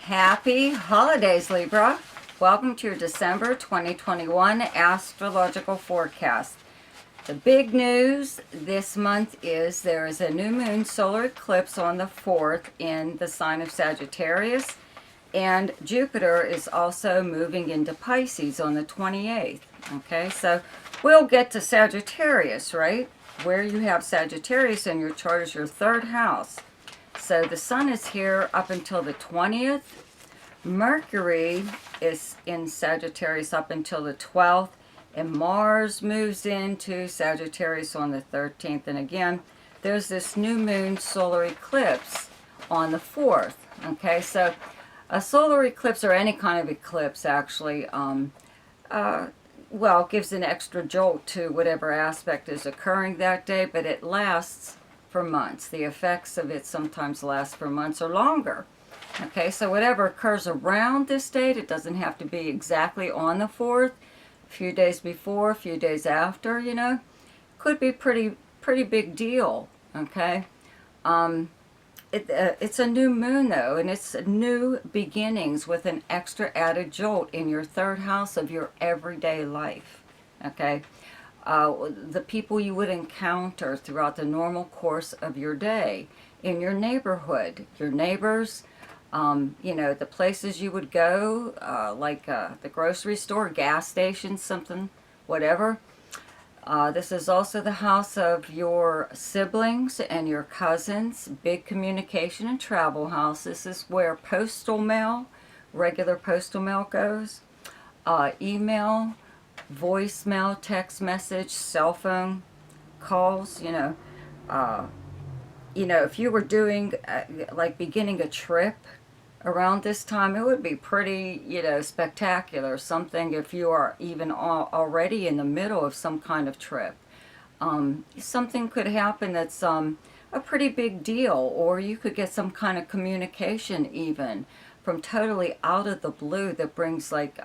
Happy holidays, Libra. Welcome to your December 2021 astrological forecast. The big news this month is there is a new moon solar eclipse on the 4th in the sign of Sagittarius, and Jupiter is also moving into Pisces on the 28th. Okay, so we'll get to Sagittarius, right? Where you have Sagittarius in your chart is your third house. So the sun is here up until the 20th. Mercury is in Sagittarius up until the 12th. And Mars moves into Sagittarius on the 13th. And again, there's this new moon solar eclipse on the 4th. Okay, so a solar eclipse, or any kind of eclipse actually, well, gives an extra jolt to whatever aspect is occurring that day, but it lasts for months. The effects of it sometimes last for months or longer. Okay, so whatever occurs around this date, it doesn't have to be exactly on the 4th, a few days before, a few days after, you know, could be pretty big deal. Okay, it's a new moon though, and it's new beginnings with an extra added jolt in your third house of your everyday life. Okay, the people you would encounter throughout the normal course of your day, in your neighborhood, your neighbors, you know, the places you would go, like the grocery store, gas station, something, whatever. This is also the house of your siblings and your cousins, big communication and travel house. This is where postal mail, regular postal mail goes, email, voicemail, text message, cell phone calls, you know, if you were doing, like beginning a trip around this time, it would be pretty, spectacular. Something if you are even already in the middle of some kind of trip. Something could happen that's a pretty big deal, or you could get some kind of communication even from totally out of the blue that brings like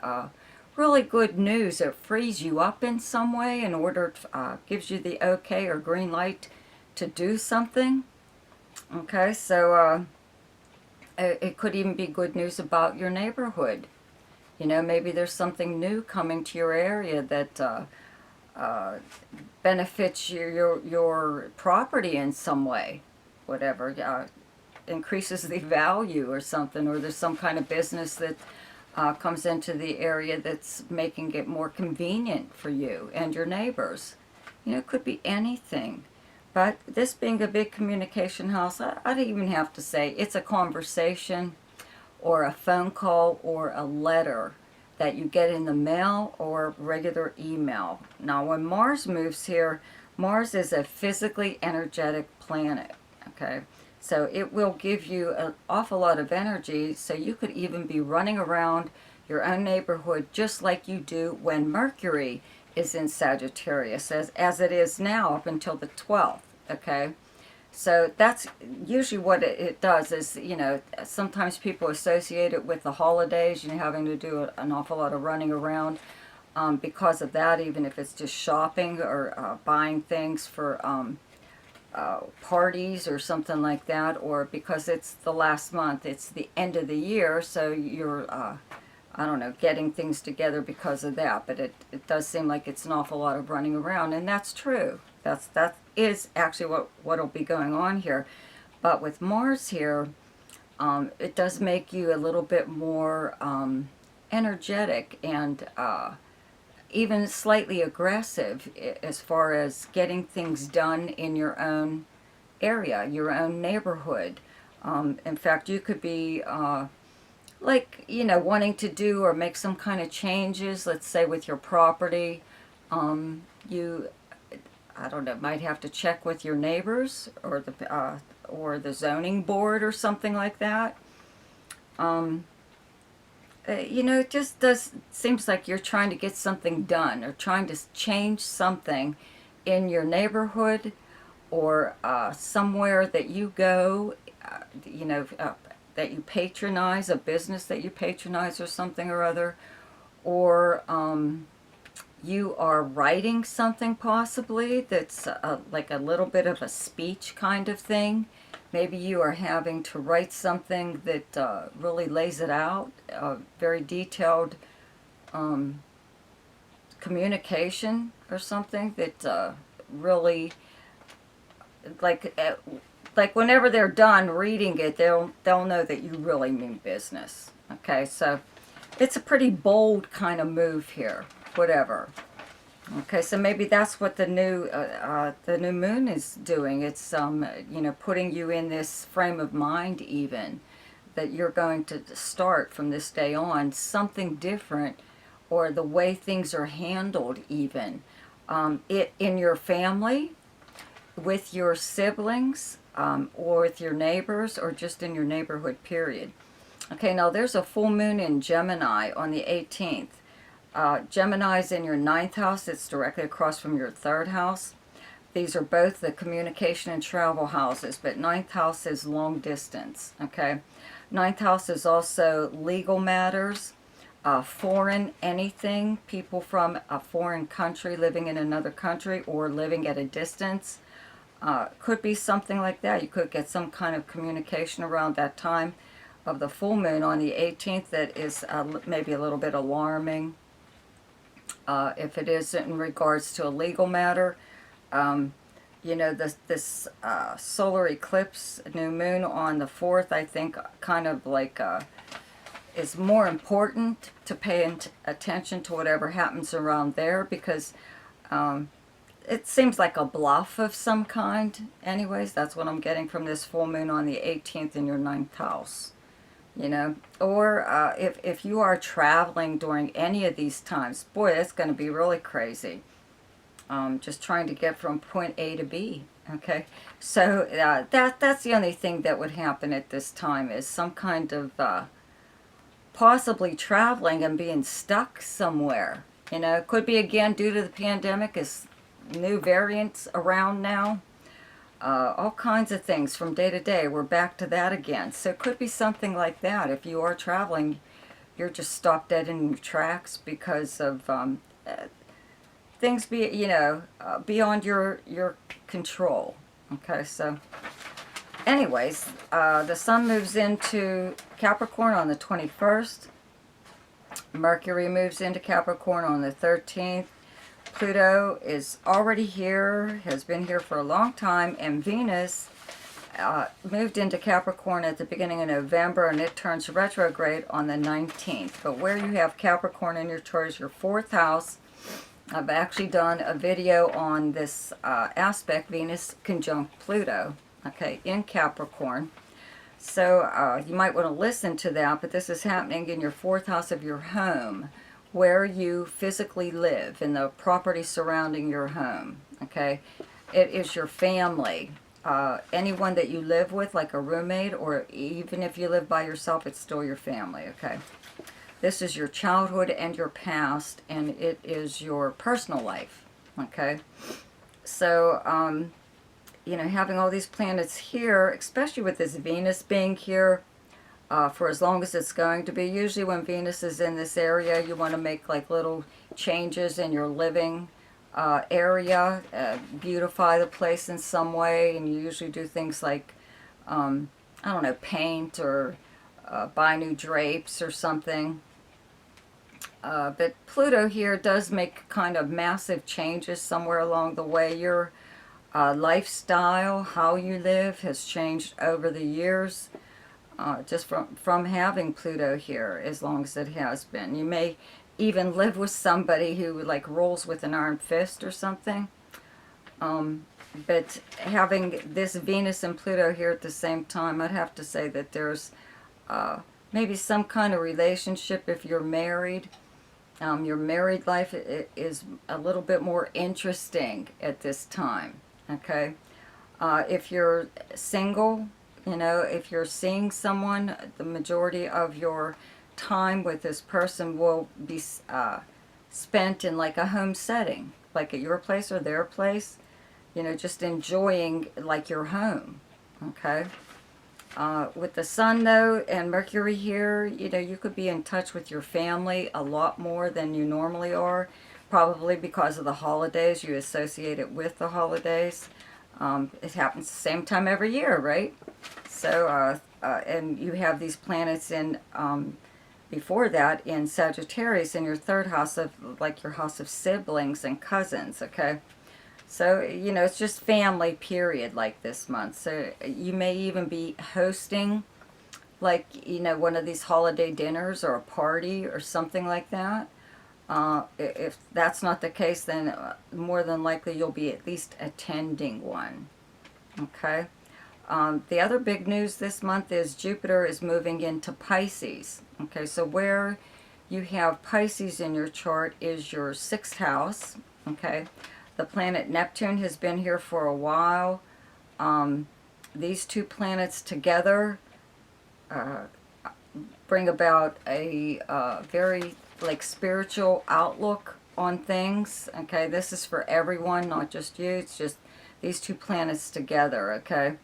really good news. It frees you up in some way in order to, gives you the okay or green light to do something. Okay, so it could even be good news about your neighborhood. You know, maybe there's something new coming to your area that benefits your property in some way, whatever, increases the value or something, or there's some kind of business that comes into the area that's making it more convenient for you and your neighbors. You know, it could be anything. But this being a big communication house, I'd even have to say it's a conversation or a phone call or a letter that you get in the mail or regular email. Now, when Mars moves here, Mars is a physically energetic planet, okay? So it will give you an awful lot of energy, so you could even be running around your own neighborhood just like you do when Mercury is in Sagittarius, as it is now up until the 12th, okay? So that's usually what it does is, you know, sometimes people associate it with the holidays, you know, having to do an awful lot of running around because of that, even if it's just shopping or buying things for parties or something like that, or because it's the last month, it's the end of the year, so you're I don't know, getting things together because of that. But it does seem like it's an awful lot of running around, and that's true. That is actually what'll be going on here. But with Mars here, it does make you a little bit more energetic and even slightly aggressive as far as getting things done in your own area, your own neighborhood. In fact, you could be like, you know, wanting to do or make some kind of changes, let's say with your property. You, I don't know, might have to check with your neighbors or the zoning board or something like that. You know, it just seems like you're trying to get something done or trying to change something in your neighborhood or somewhere that you go, you know, that you patronize, a business that you patronize or something or other, or you are writing something possibly that's like a little bit of a speech kind of thing, Maybe you are having to write something that really lays it out, very detailed communication or something that really, like, like whenever they're done reading it, they'll know that you really mean business. Okay, so it's a pretty bold kind of move here. Whatever. Okay, so maybe that's what the new moon is doing. It's putting you in this frame of mind, even that you're going to start from this day on something different, or the way things are handled, even it in your family, with your siblings, or with your neighbors, or just in your neighborhood. Period. Okay, now there's a full moon in Gemini on the 18th. Gemini's in your ninth house. It's directly across from your third house. These are both the communication and travel houses, but ninth house is long distance, okay? Ninth house is also legal matters, foreign anything, people from a foreign country living in another country or living at a distance. Could be something like that. You could get some kind of communication around that time of the full moon on the 18th that is maybe a little bit alarming. If it is in regards to a legal matter, this solar eclipse, new moon on the 4th, I think kind of like is more important to pay attention to whatever happens around there, because it seems like a bluff of some kind. Anyways, that's what I'm getting from this full moon on the 18th in your ninth house. Or if you are traveling during any of these times, boy, that's going to be really crazy. Just trying to get from point A to B. Okay, so that's the only thing that would happen at this time, is some kind of possibly traveling and being stuck somewhere. It could be again due to the pandemic, as new variants around now. All kinds of things from day to day. We're back to that again. So it could be something like that. If you are traveling, you're just stopped dead in your tracks because of things beyond your control. Okay, so anyways, the sun moves into Capricorn on the 21st. Mercury moves into Capricorn on the 13th. Pluto is already here, has been here for a long time, and Venus moved into Capricorn at the beginning of November, and it turns retrograde on the 19th. But where you have Capricorn in your chart is your 4th house. I've actually done a video on this aspect, Venus conjunct Pluto, okay, in Capricorn. So you might want to listen to that, but this is happening in your 4th house of your home, where you physically live, in the property surrounding your home, okay? It is your family. Anyone that you live with, like a roommate, or even if you live by yourself, it's still your family, okay? This is your childhood and your past, and it is your personal life, okay? So, having all these planets here, especially with this Venus being here, for as long as it's going to be. Usually when Venus is in this area, you want to make like little changes in your living area, beautify the place in some way, and you usually do things like, I don't know, paint or buy new drapes or something. But Pluto here does make kind of massive changes somewhere along the way. Your lifestyle, how you live, has changed over the years. Just from having Pluto here, as long as it has been. You may even live with somebody who like rules with an iron fist or something. But having this Venus and Pluto here at the same time, I'd have to say that there's maybe some kind of relationship if you're married. Your married life is a little bit more interesting at this time, okay? If you're single, if you're seeing someone, the majority of your time with this person will be spent in like a home setting, like at your place or their place, just enjoying like your home, okay? With the sun though and Mercury here, you could be in touch with your family a lot more than you normally are, probably because of the holidays. You associate it with the holidays. It happens the same time every year, right? So, and you have these planets in, before that, in Sagittarius, in your third house of, like, your house of siblings and cousins, okay? So, you know, it's just family, period, like this month. So you may even be hosting, like, you know, one of these holiday dinners or a party or something like that. If that's not the case, then more than likely you'll be at least attending one. Okay. The other big news this month is Jupiter is moving into Pisces. Okay, so where you have Pisces in your chart is your sixth house. Okay, the planet Neptune has been here for a while. These two planets together bring about a very, like, spiritual outlook on things. Okay, this is for everyone, not just you. It's just these two planets together. Okay.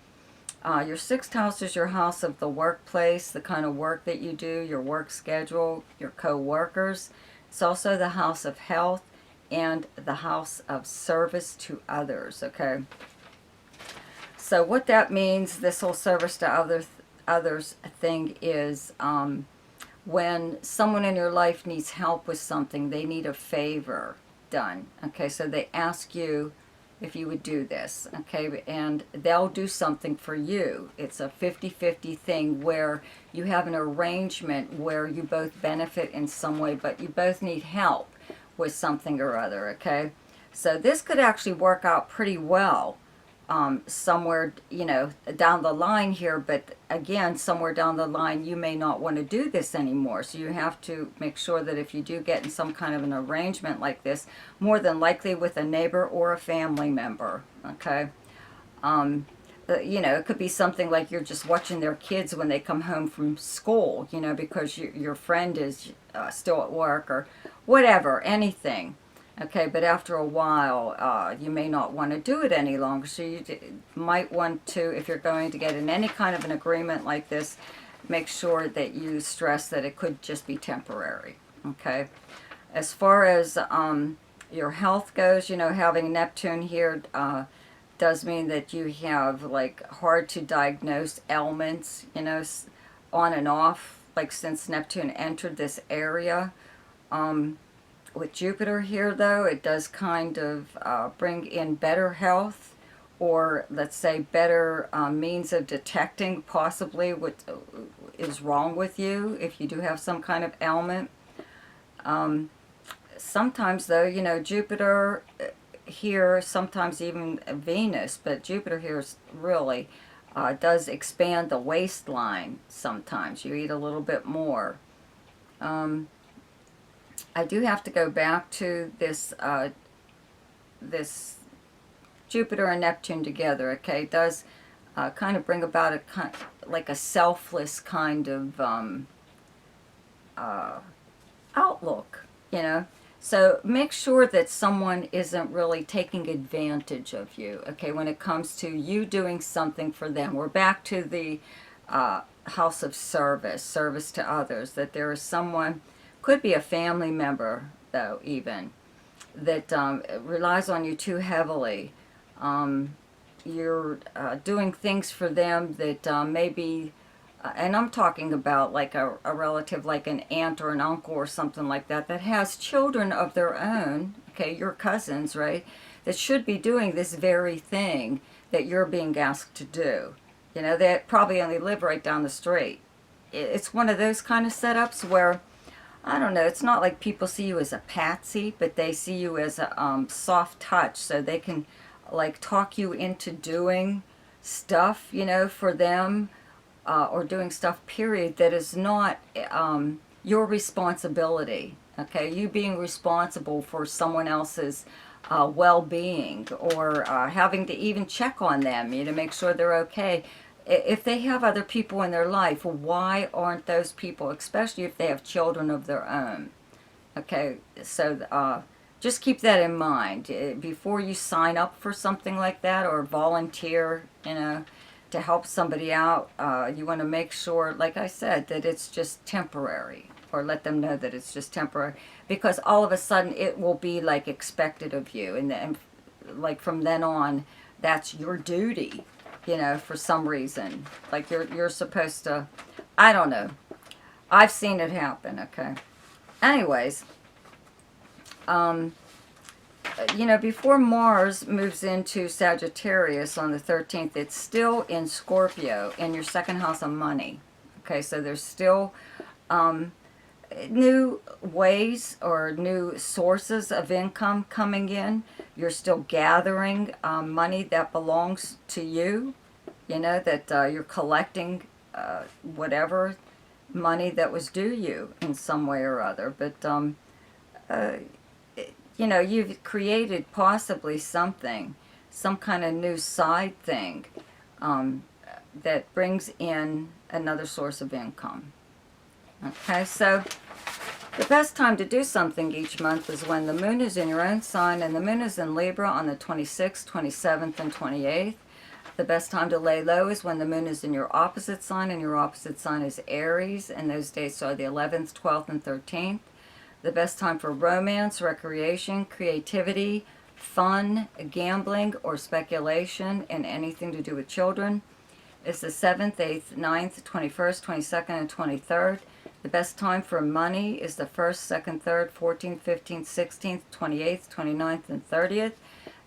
Your sixth house is your house of the workplace, the kind of work that you do, your work schedule, your co-workers. It's also the house of health and the house of service to others, okay? So what that means, this whole service to others thing, is when someone in your life needs help with something, they need a favor done, okay? So they ask you if you would do this, okay, and they'll do something for you. It's a 50-50 thing where you have an arrangement where you both benefit in some way, but you both need help with something or other, okay? So this could actually work out pretty well somewhere, you know, down the line here, but again, somewhere down the line, you may not want to do this anymore. So you have to make sure that if you do get in some kind of an arrangement like this, more than likely with a neighbor or a family member, okay? You know, it could be something like you're just watching their kids when they come home from school, you know, because your friend is still at work or whatever, anything. Okay, but after a while, you may not want to do it any longer. So you might want to, if you're going to get in any kind of an agreement like this, make sure that you stress that it could just be temporary. Okay, as far as your health goes, you know, having Neptune here does mean that you have, like, hard to diagnose ailments, you know, on and off, like, since Neptune entered this area. With Jupiter here, though, it does kind of bring in better health, or let's say better means of detecting possibly what is wrong with you if you do have some kind of ailment. Sometimes, though, you know, Jupiter here, sometimes even Venus, but Jupiter here is really does expand the waistline sometimes. You eat a little bit more. I do have to go back to this this Jupiter and Neptune together, okay? It does kind of bring about a like a selfless kind of outlook, you know? So make sure that someone isn't really taking advantage of you, okay, when it comes to you doing something for them. We're back to the house of service, service to others, that there is someone, could be a family member, though, even, that relies on you too heavily. You're doing things for them that maybe, and I'm talking about like a relative, like an aunt or an uncle or something like that, that has children of their own, okay, your cousins, right, that should be doing this very thing that you're being asked to do. You know, they probably only live right down the street. It's one of those kind of setups where, I don't know, it's not like people see you as a patsy, but they see you as a soft touch, so they can, like, talk you into doing stuff, you know, for them, or doing stuff, period, that is not your responsibility, okay? You being responsible for someone else's well-being, or having to even check on them, you know, make sure they're okay. If they have other people in their life, why aren't those people, especially if they have children of their own? Okay, so just keep that in mind. Before you sign up for something like that or volunteer, you know, to help somebody out, you want to make sure, like I said, that it's just temporary, or let them know that it's just temporary, because all of a sudden it will be like expected of you, and like from then on, that's your duty, you know, for some reason. Like you're supposed to, I don't know. I've seen it happen, okay? Anyways, you know, before Mars moves into Sagittarius on the 13th, it's still in Scorpio in your second house of money. Okay, so there's still new ways or new sources of income coming in. You're still gathering money that belongs to you, you know, that you're collecting whatever money that was due you in some way or other. But you know, you've created possibly something, some kind of new side thing that brings in another source of income. Okay, so the best time to do something each month is when the moon is in your own sign, and the moon is in Libra on the 26th, 27th, and 28th. The best time to lay low is when the moon is in your opposite sign, and your opposite sign is Aries, and those dates are the 11th, 12th, and 13th. The best time for romance, recreation, creativity, fun, gambling, or speculation, and anything to do with children is the 7th, 8th, 9th, 21st, 22nd, and 23rd. The best time for money is the 1st, 2nd, 3rd, 14th, 15th, 16th, 28th, 29th, and 30th.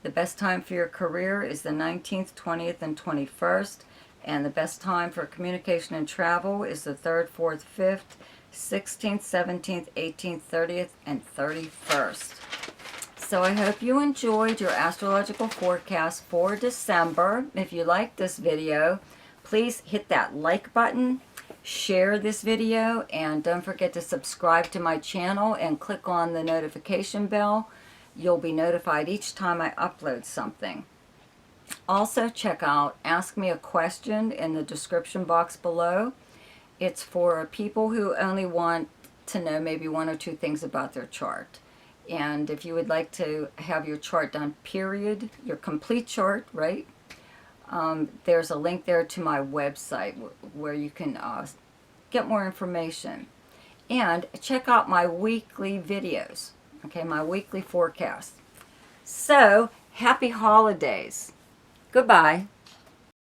The best time for your career is the 19th, 20th, and 21st. And the best time for communication and travel is the 3rd, 4th, 5th, 16th, 17th, 18th, 30th, and 31st. So I hope you enjoyed your astrological forecast for December. If you liked this video, please hit that like button, share this video, and don't forget to subscribe to my channel and click on the notification bell. You'll be notified each time I upload something. Also, check out Ask Me a Question in the description box below. It's for people who only want to know maybe one or two things about their chart. And if you would like to have your chart done, period, your complete chart, right? There's a link there to my website where you can get more information. And check out my weekly videos, okay, my weekly forecast. So, happy holidays. Goodbye.